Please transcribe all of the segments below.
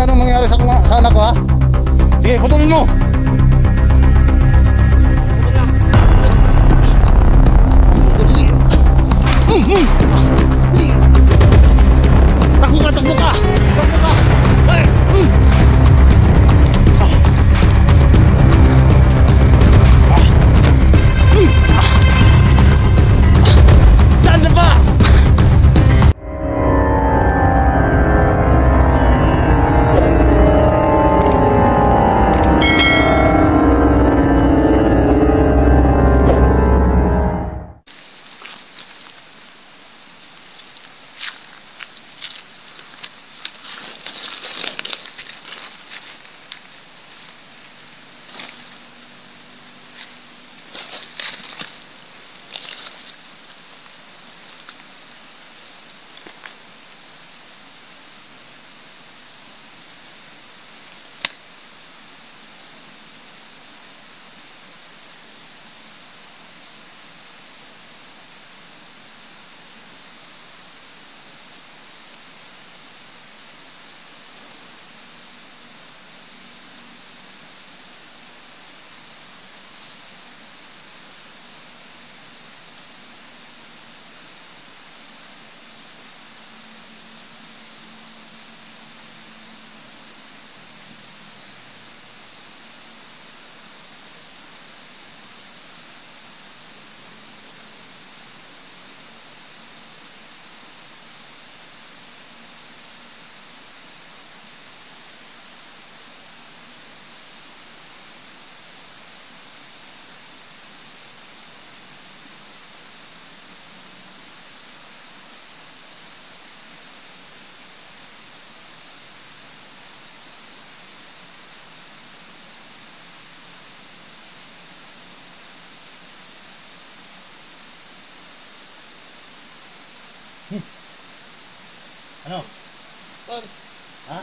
anong mangyari sa anak ko, ha? Sige, putulin mo. Takbo ka, takbo ka. Takbo ka. Ay. Saan na ba? Ano? Saan? Ha?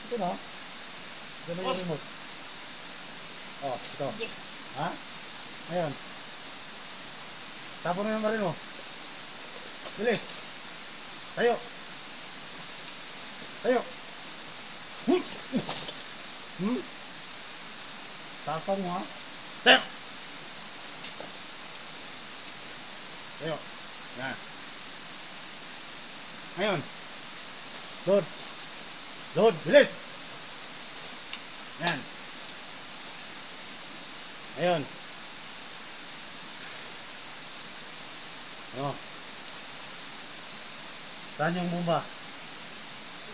Ito na. Ito na yung remote. Oh, ito. Ha? Ayan. Tapon na yung marino. Bilis. Tayo. Tayo. Tapon mo, ha? Tayo. Tayo. Yan. Ngayon. Load. Load. Bilis. Yan. Ngayon. Ano? Saan yung bomba?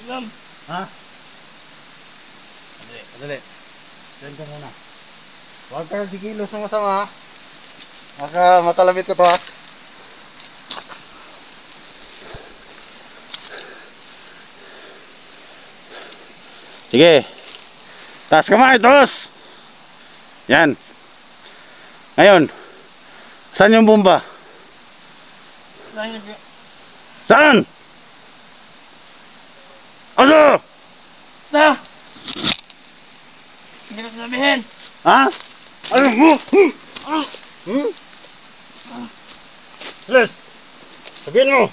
Alam. Ha? Madali. Madali. Diyan ka muna. Huwag kayo dikilos ng masama, ha? Baka matalamit ko to, ha? Sige. Taas kamay, taas. Yan. Ngayon. Saan yung bomba? Saan? Asa? Basta! Hindi ko sabihin! Ha? Ano mo? Bilis. Sabihin mo.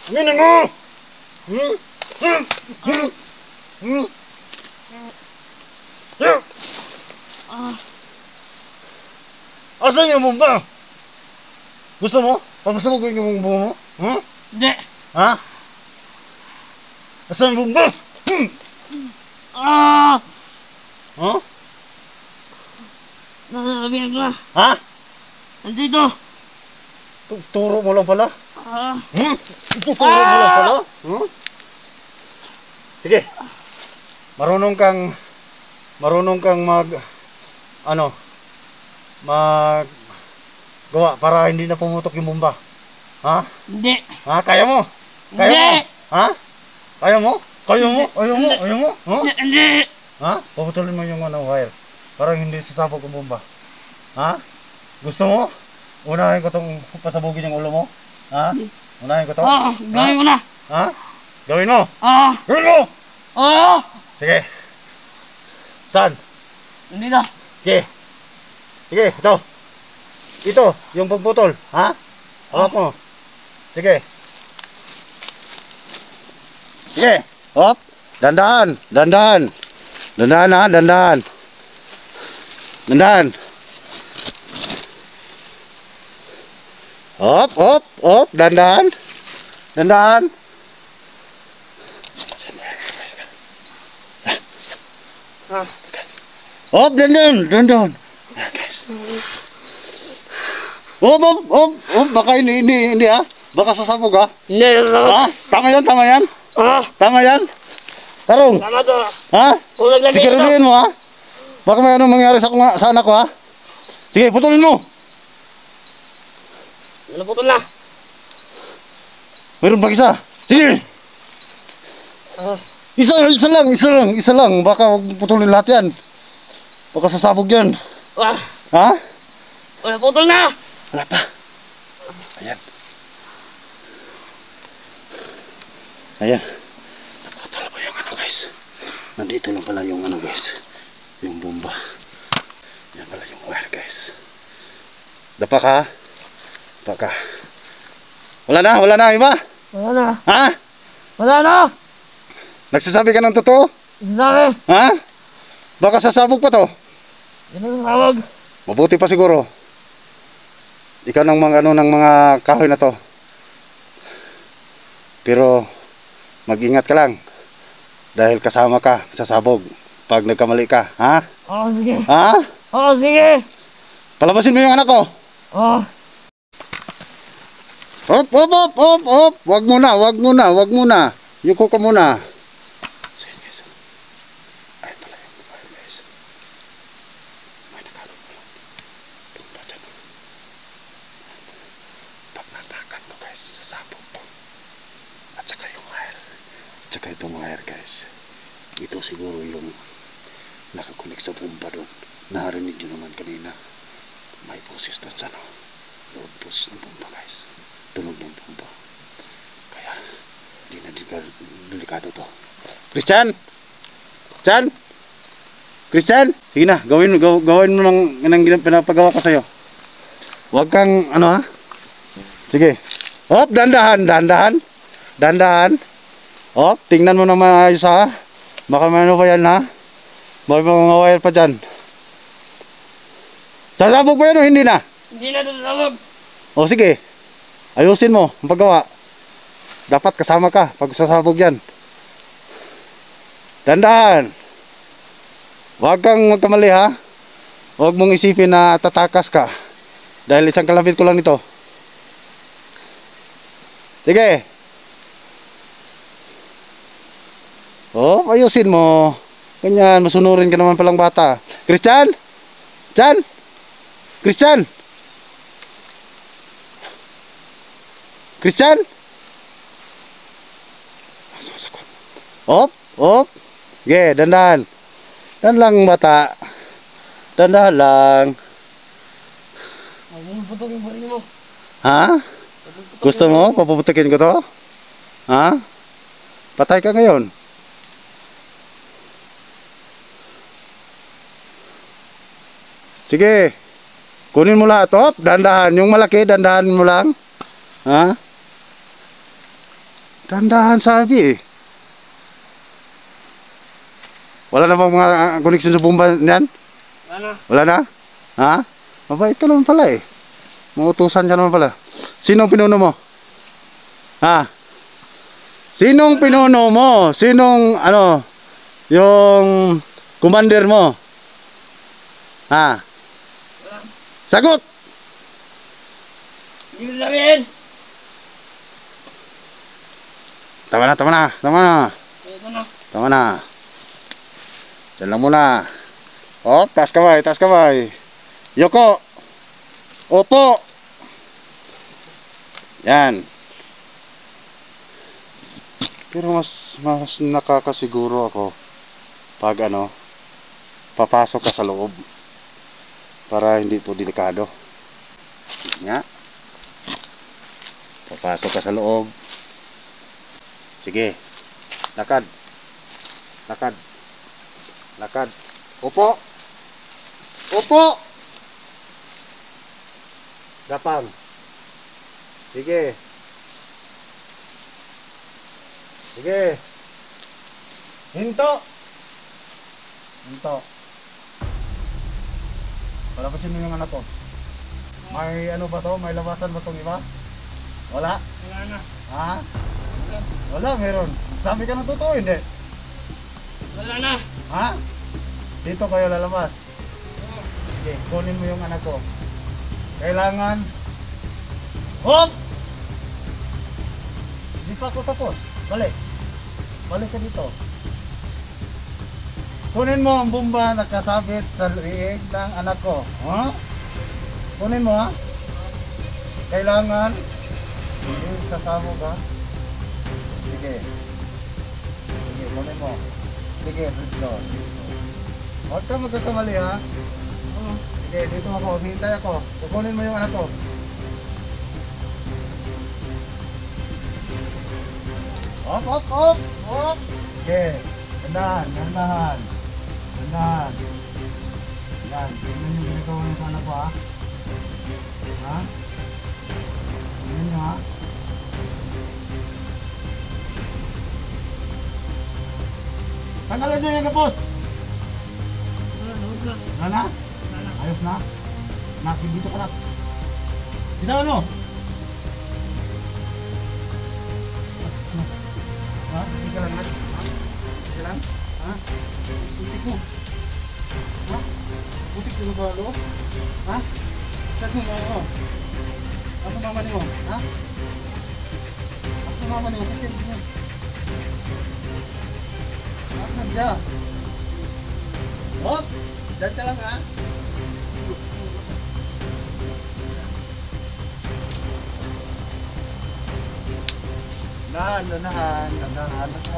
Aminin mo. Asan yung bomba? Gusto mo? Papasabog yung bomba mo? Hindi! Ha? Asan yung bomba? Ha? Nasasabihin ko na! Ha? Nandito! Turo mo lang pala? Turo mo lang pala? Sige. Marunong kang gawa para hindi na pumutok yung bomba. Ha? Hindi! Ha? Kaya mo? Kaya Hindi! mo? Ha? Kaya mo? Kaya mo? Ayaw mo? Ayaw mo? Ha? Hindi! Ha? Paputulin mo yung wire para hindi sasabog yung bomba. Ha? Gusto mo? Unahin ko tong pasabugin yung ulo mo? Ha? Unahin ko to? Oo! Gawin ko na! Ha? Gawin mo? Oo! Gawin mo! Oo! Sige. Saan? Nandito! Sige. Sige, ito. Ito, yung pagputol. Ha? Hawak mo. Sige. Sige. Hop. Dandan, dandan. Dandan ha, dandan. Dandan. Op, dandan. Dandan. Ah. Op, dandan, dandan. Ayan, guys. Op, baka hindi ha. Baka sasabog ha. Hindi, nasasabog. Ha? Tama yan, tama yan. Ah, Tama yan. Tarong. tama to. Ha? Kung naglagay ito. Siguraduhin mo ha. Baka may anong mangyari sa anak ko ha. Sige, putulin mo. Naputol na. Mayroon pa isa. Sige. Ah, Isa lang. Baka huwag putulin lahat yan. Baka sasabog yan. ah, Ha? naputol na. Wala pa. Ayan. Ayan. Nakatala ba yung ano guys? Nandito lang pala yung ano guys. Yung bomba. Yan pala yung wire guys. Dapa ka? Dapa ka. Wala na iba? Wala na. Ha? Wala na. Nagsasabi ka ng totoo? Sabi. Ha? Baka sasabog pa to. Yan ang tawag. Mabuti pa siguro. Ikaw ng mga ano ng mga kahoy na to. Pero mag-ingat ka lang. Dahil kasama ka sa sabog pag nagkamali ka, ha? Oo, sige. Ha? Oo, sige. Palabasin mo yung anak ko. Oo. Op. Wag muna. Yuko ka muna. So yun guys. Ayun pala yung wire guys. May nakalog mo lang. Tumba dyan. Pag natakan mo guys, sasabog po. At saka yung wire. At saka itong wire guys. Ito siguro yung nakakunik sa bomba doon. Narinig nyo naman kanina. May boses doon sa ano. Load boses ng bomba guys. Tunog ng bomba. Kaya hindi na delikado to. Christian! Sige na, gawin mo ng pinapagawa ko sa'yo. Huwag kang ano ha. Sige. Hop, dandahan. Hop, tingnan mo na maayos ha. Baka may ano pa yan ha. Baka mga wire pa dyan. Sasabog pa yan o hindi na? Hindi na sasabog. O sige. Ayusin mo ang paggawa. Dapat kasama ka pag sasabog yan. Dandahan. Huwag kang magkamali ha. Huwag mong isipin na tatakas ka. Dahil isang kalapit ko lang ito. Sige. Oh, ayusin mo. Ganyan, masunurin ka naman palang bata. Christian? Christian? Op. Sige, dandahan. Dan lang bata. Dandahan lang. Puputulin mo rin mo. Ha? Gusto mo? Papuputikin ko to? Ha? Patay ka ngayon. Sige. Kunin mo lahat. Op, dandahan. Yung malaki, dandahan mo lang. Ha? Dandahan sabi eh. Wala na bang mga connection sa bomba niyan? Wala na? Ha? Mabait ka naman pala eh. Mautusan ka naman pala. Sinong pinuno mo? Ha? Sinong pinuno mo? Sinong ano? Yung commander mo? Ha? Sagot! Hindi mo sabihin. Tama na. Ito na. Tama na. Diyan lang muna. Oh, taas kamay. Yoko. Opo. Yan. Pero mas nakakasiguro ako pag ano, papasok ka sa loob para hindi po delikado. Nga. Papasok ka sa loob. Sige. Lakad. Opo. Gapang. Sige. Hinto! Hinto. Palabasin mo yung anak ko. May ano ba to? May labasan ba tong iba? Wala? Wala na. Ha? Wala, meron. Sabi ka ng totoo, hindi? Wala na. Ha? Dito kayo lalabas. Oo. Okay, kunin mo yung anak ko. Kailangan... Hop! Hindi pa ako tapos. Balik. Balik ka dito. Kunin mo ang bomba na kasabit sa liig ng anak ko. Ha? Kunin mo ha? Kailangan... Hindi, sasabog ha? Sige. Sige, kunin mo. Sige, dito. Huwag ka magkakamali ha? Oo. Sige, dito ako. Hintay ako. Kukunin mo yung anak ko. Hop, hop, hop! Hop! Sige. Dandahan, dandahan. Dandahan. Yan. Tingnan yung ginagawa ng anak ko ha? Ha? Tingnan nyo ha? Tanggalin nyo yung kapos! Wala na. Wala na. Wala na? Wala na. Ayos na? Nak, dito ka na. Sinaw mo? Ha? Hindi ka lang, Nak? Ha? Hindi ka lang? Ha? Putik mo. Ha? Putik mo ba, lo? Ha? Saan mo mo? Asa mama niyo? Ha? Asa mama niyo? Sakit niyo. Asan siya? What? Diyan ka lang, ha? Dahan.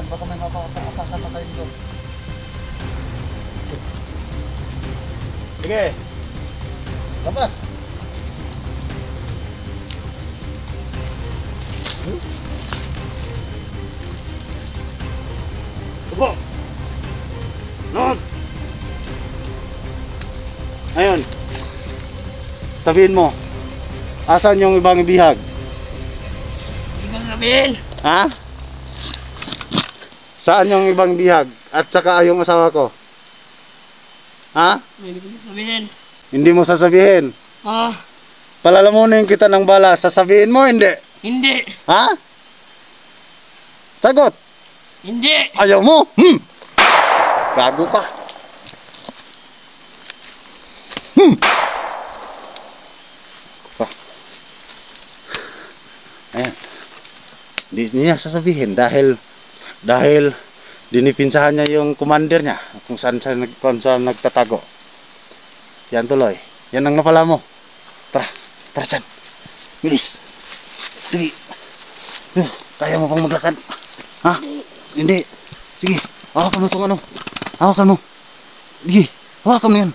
Baka may mapapakasama tayo dito. Sige. Labas. Tupo. Noon. Ayun. Sabihin mo. Asan yung ibang bihag? Hindi ko sabihin. Ha? Saan yung ibang bihag? At saka yung asawa ko? Ha? Hindi ko sabihin. Hindi mo sasabihin? Ah. Palalamunin kita ng bala. Sasabihin mo, hindi? Hindi. Ha? Sagot! Hindi. Ayaw mo? Gago ka. Ah. Ayan. Hindi niya sasabihin dahil dinipinsahan niya yung commander niya kung saan nagtatago. Yan tuloy. Yan ang napala mo. Tara dyan. Bilis. Sige. Kaya mo pang maglakad? Ha? Hindi. Sige. Hawakan mo itong ano. Hawakan mo. Sige. Hawakan mo yan.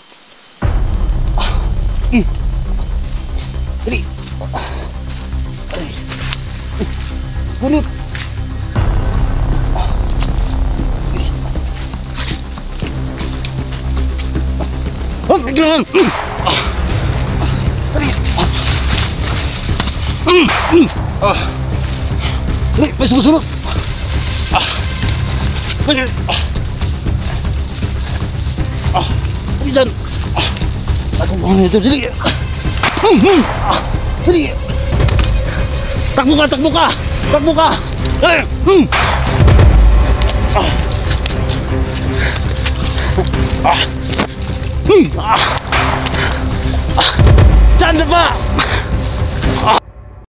Dali. Bunot. Biglaan. Dali, may sumusunod. Dali dyan. Ako ba nito? Dali. Dali. Takbo ka. Takbo ka. Diyan na ba?